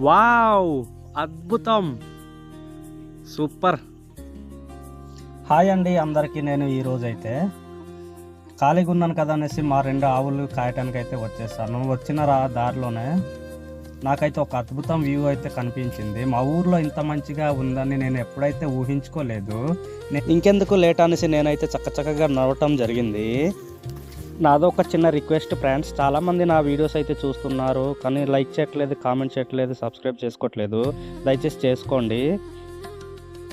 Wow, అద్భుతం, super. Hi అండి అందరికీ. నేను ఈరోజు అయితే ఖాళీగా ఉన్నాను కదా అనేసి మా 2 ఆవులు కాయటానికి అయితే వచ్చేసాను. వచ్చిన దారిలోనే నాకైతే ఒక అద్భుతం వ్యూ అయితే కనిపించింది. మా ఊర్లో ఇంత మంచిగా ఉందని నేను ఎప్పుడైతే ఊహించుకోలేదు. ఇంకెందుకు లేట్ అనేసి నేనైతే చక్కగా నడవటం జరిగింది. నాదో ఒక చిన్న రిక్వెస్ట్ ఫ్రెండ్స్, చాలామంది నా వీడియోస్ అయితే చూస్తున్నారు కానీ లైక్ చేయట్లేదు, కామెంట్ చేయట్లేదు, సబ్స్క్రైబ్ చేసుకోవట్లేదు. దయచేసి చేసుకోండి.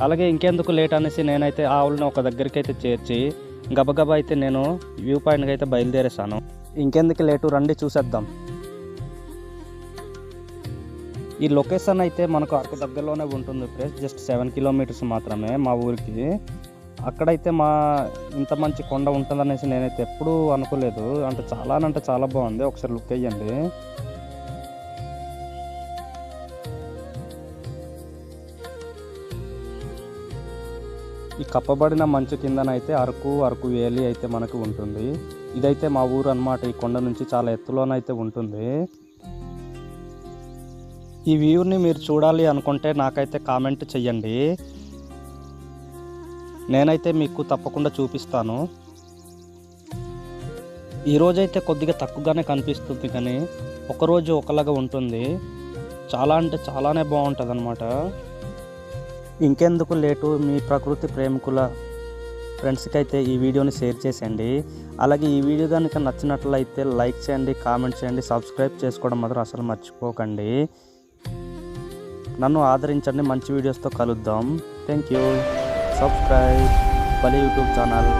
అలాగే ఇంకెందుకు లేట్ అనేసి నేనైతే ఆవులను ఒక దగ్గరికి అయితే చేర్చి గబగబా అయితే నేను వ్యూ పాయింట్కి అయితే బయలుదేరేసాను. ఇంకెందుకు లేటు, రండి చూసేద్దాం. ఈ లొకేషన్ అయితే మనకు అరకు దగ్గరలోనే ఉంటుంది ఫ్రెండ్స్. జస్ట్ 7 కిలోమీటర్స్ మాత్రమే మా ఊరికి. అక్కడైతే ఇంత మంచి కొండ ఉంటుందనేసి నేనైతే ఎప్పుడూ అనుకోలేదు. అంటే చాలా బాగుంది. ఒకసారి లుక్ వేయండి. ఈ కప్పబడిన మంచు కిందనైతే అరకు వేలి అయితే మనకు ఉంటుంది. ఇదైతే మా ఊరు అన్నమాట. ఈ కొండ నుంచి చాలా ఎత్తులోనైతే ఉంటుంది. ఈ వ్యూని మీరు చూడాలి అనుకుంటే నాకైతే కామెంట్ చెయ్యండి, నేనైతే మీకు తప్పకుండా చూపిస్తాను. ఈరోజైతే కొద్దిగా తక్కువగానే కనిపిస్తుంది కానీ ఒకరోజు ఒకలాగా ఉంటుంది. చాలా అంటే చాలానే బాగుంటుంది అన్నమాట. ఇంకెందుకు లేటు, మీ ప్రకృతి ప్రేమికుల ఫ్రెండ్స్కి అయితే ఈ వీడియోని షేర్ చేసేయండి. అలాగే ఈ వీడియో కనుక నచ్చినట్లయితే లైక్ చేయండి, కామెంట్ చేయండి, సబ్స్క్రైబ్ చేసుకోవడం మాత్రం అసలు మర్చిపోకండి. నన్ను ఆదరించండి. మంచి వీడియోస్తో కలుద్దాం. Thank you. సబ్స్క్రైబ్ బలి యూట్యూబ్ ఛానల్.